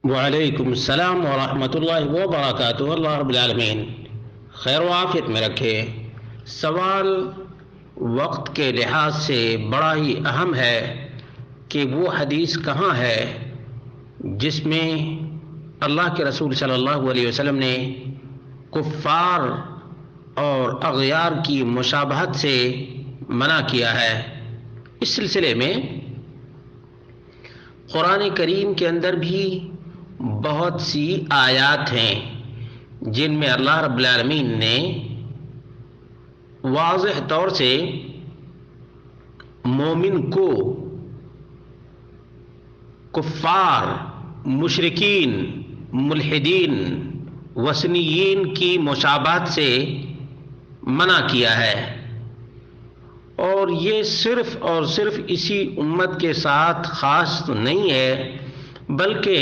وعلیکم السلام ورحمۃ اللہ وبرکاتہ۔ اللہ رب العالمین خیر و عافیت میں رکھے۔ سوال وقت کے لحاظ سے بڑا ہی اہم ہے کہ وہ حدیث کہاں ہے جس میں اللہ کے رسول صلی اللہ علیہ وسلم نے کفار اور اغیار کی مشابہت سے منع کیا ہے۔ اس سلسلے میں قرآن کریم کے اندر بھی بہت سی آیات ہیں جن میں اللہ رب العالمین نے واضح طور سے مومن کو کفار، مشرکین، ملحدین، وثنیین کی مشابہت سے منع کیا ہے، اور یہ صرف اور صرف اسی امت کے ساتھ خاص تو نہیں ہے بلکہ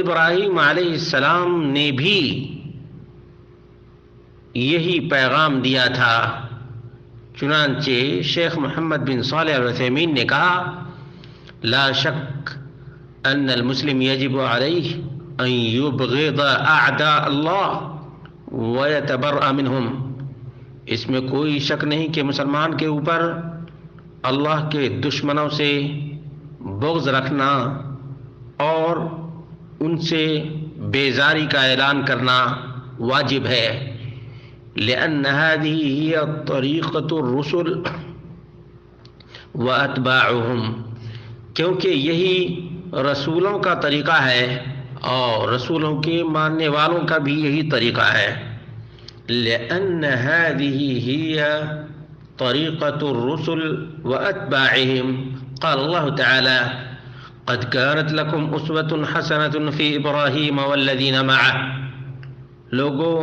ابراہیم علیہ السلام نے بھی یہی پیغام دیا تھا۔ چنانچہ شیخ محمد بن صالح العثیمین نے کہا: لا شک ان المسلم یجب علیہ ان یبغض اعداء اللہ ویتبرأ منہم۔ اس میں کوئی شک نہیں کہ مسلمان کے اوپر اللہ کے دشمنوں سے بغض رکھنا اور ان سے بیزاری کا اعلان کرنا واجب ہے، لأن هذه هي طریقۃ الرسل واتباعهم، کیونکہ یہی رسولوں کا طریقہ ہے اور رسولوں کے ماننے والوں کا بھی یہی طریقہ ہے۔ لأن هذه هي طریقۃ الرسل واتباعهم، قال اللہ تعالی: قد كانت لكم اسوة حسنة في ابراہیم والذین معه۔ لوگو،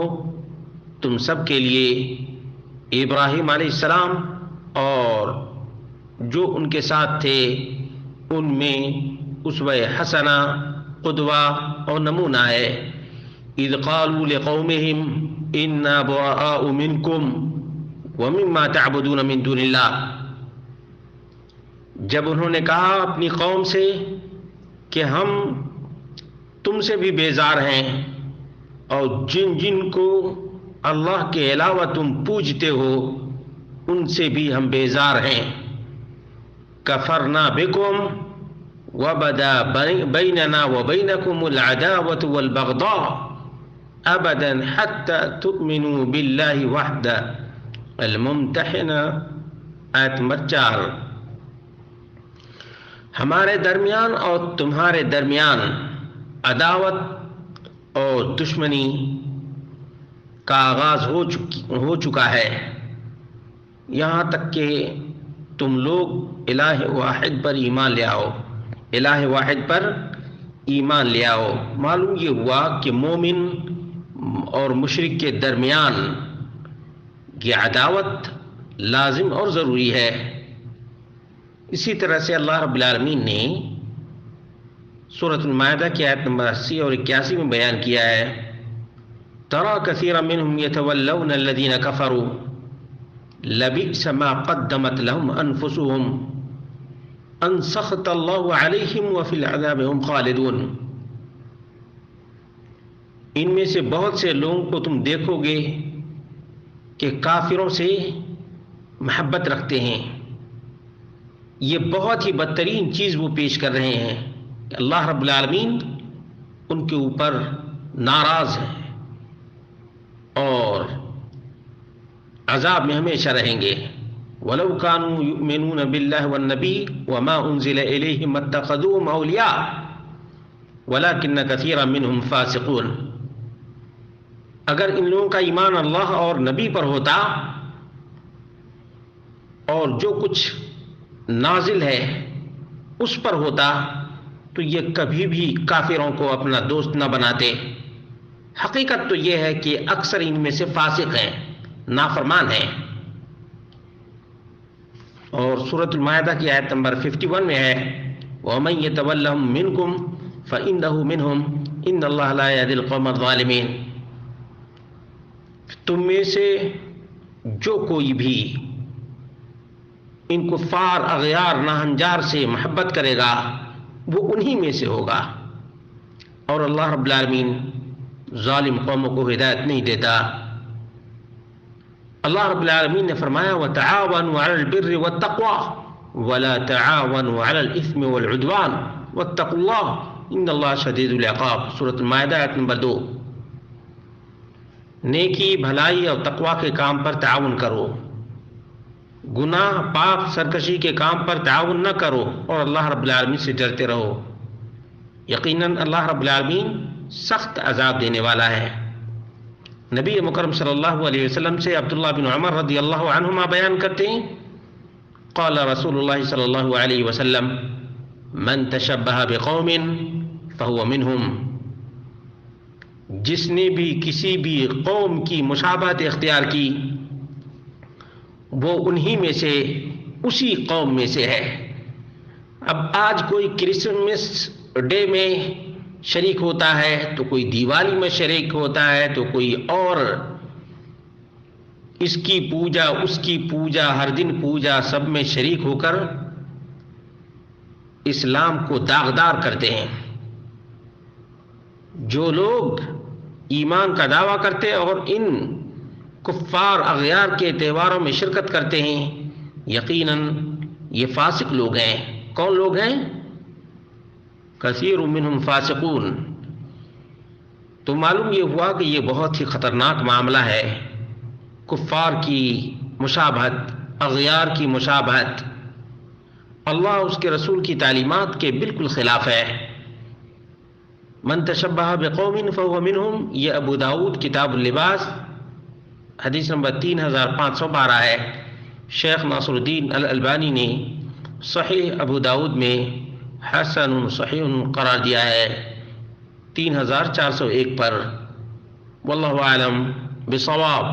تم سب کے لیے ابراہیم علیہ السلام اور جو ان کے ساتھ تھے ان میں اسوہ حسنہ، قدوہ اور نمونہ ہے۔ اذ قالوا لقومهم انا براء منکم ومما تعبدون من دون اللہ۔ جب انہوں نے کہا اپنی قوم سے کہ ہم تم سے بھی بیزار ہیں اور جن جن کو اللہ کے علاوہ تم پوجتے ہو ان سے بھی ہم بیزار ہیں۔ کفرنا بکم وبدا بیننا وبینکم العداوۃ والبغضاء ابدا حتی تؤمنوا باللہ وحدہ۔ الممتحنہ آیت نمبر 4۔ ہمارے درمیان اور تمہارے درمیان عداوت اور دشمنی کا آغاز ہو چکا ہے، یہاں تک کہ تم لوگ الہ واحد پر ایمان لے آؤ، الہ واحد پر ایمان لے آؤ۔ معلوم یہ ہوا کہ مومن اور مشرک کے درمیان یہ عداوت لازم اور ضروری ہے۔ اسی طرح سے اللہ رب العالمین نے سورۃ المائدہ کی آیت نمبر 80 اور 81 میں بیان کیا ہے: ترى كثيرا منهم يتولون الذين كفروا لبئس ما قدمت لهم أنفسهم أن سخط الله عليهم وفي العذاب هم خالدون۔ ان میں سے بہت سے لوگوں کو تم دیکھو گے کہ کافروں سے محبت رکھتے ہیں، یہ بہت ہی بدترین چیز وہ پیش کر رہے ہیں کہ اللہ رب العالمین ان کے اوپر ناراض ہے اور عذاب میں ہمیشہ رہیں گے۔ وَلَوْ كَانُوا يُؤْمِنُونَ بِاللَّهِ وَالنَّبِيِّ وَمَا أُنزِلَ إِلَيْهِمْ مَا اتَّخَذُوهُمْ أَوْلِيَاءَ وَلَكِنَّ كَثِيرًا مِّنْهُمْ فَاسِقُونَ۔ اگر ان لوگوں کا ایمان اللہ اور نبی پر ہوتا اور جو کچھ نازل ہے اس پر ہوتا تو یہ کبھی بھی کافروں کو اپنا دوست نہ بناتے۔ حقیقت تو یہ ہے کہ اکثر ان میں سے فاسق ہیں، نافرمان ہیں۔ اور سورۃ المائدہ کی آیت نمبر 51 میں ہے: وَمَن يَتَوَلَّهُم مِّنكُمْ فَإِنَّهُ مِنْهُمْ إِنَّ اللَّهَ لَا يَهْدِي الْقَوْمَ الظَّالِمِينَ۔ تم میں سے جو کوئی بھی ان کفار اغیار ناہنجار سے محبت کرے گا وہ انہی میں سے ہوگا۔ اور اللہ رب العالمین ظالم قوموں کو ہدایت نہیں دیتا۔ اللہ رب العالمین نے فرمایا وَتَعَاوَنُوا عَلَى الْبِرِّ وَالتَّقْوَى وَلَا تَعَاوَنُوا عَلَى الْإِثْمِ وَالْعُدْوَانِ وَاتَّقُوا اللَّهَ إِنَّ اللَّهَ شَدِيدُ الْعِقَابِ، سورۃ المائدہ آیت نمبر 2۔ نیکی، بھلائی اور تقوی کے کام پر تعاون کرو، گناہ، پاک، سرکشی کے کام پر تعاون نہ کرو، اور اللہ رب العالمین سے ڈرتے رہو، یقیناً اللہ رب العالمین سخت عذاب دینے والا ہے۔ نبی مکرم صلی اللہ علیہ وسلم سے عبداللہ بن عمر رضی اللہ عنہما بیان کرتے ہیں، قال رسول اللہ صلی اللہ علیہ وسلم من تشبہ بقوم فہو منہم، جس نے بھی کسی بھی قوم کی مشابہت اختیار کی وہ انہی میں سے، اسی قوم میں سے ہے۔ اب آج کوئی کرسمس ڈے میں شریک ہوتا ہے تو کوئی دیوالی میں شریک ہوتا ہے تو کوئی اور اس کی پوجا، اس کی پوجا، ہر دن پوجا، سب میں شریک ہو کر اسلام کو داغدار کرتے ہیں۔ جو لوگ ایمان کا دعویٰ کرتے اور ان کفار اغیار کے تہواروں میں شرکت کرتے ہیں، یقیناً یہ فاسق لوگ ہیں۔ کون لوگ ہیں؟ کثیر منہم فاسقون۔ تو معلوم یہ ہوا کہ یہ بہت ہی خطرناک معاملہ ہے، کفار کی مشابہت، اغیار کی مشابہت، اللہ اس کے رسول کی تعلیمات کے بالکل خلاف ہے۔ من تشبہ بقوم فہو منہم، یہ ابو داؤد کتاب اللباس حدیث نمبر 3512 ہے۔ شیخ ناصر الدین الالبانی نے صحیح ابو داؤد میں حسن صحیح قرار دیا ہے 3401 پر۔ واللہ اعلم بصواب۔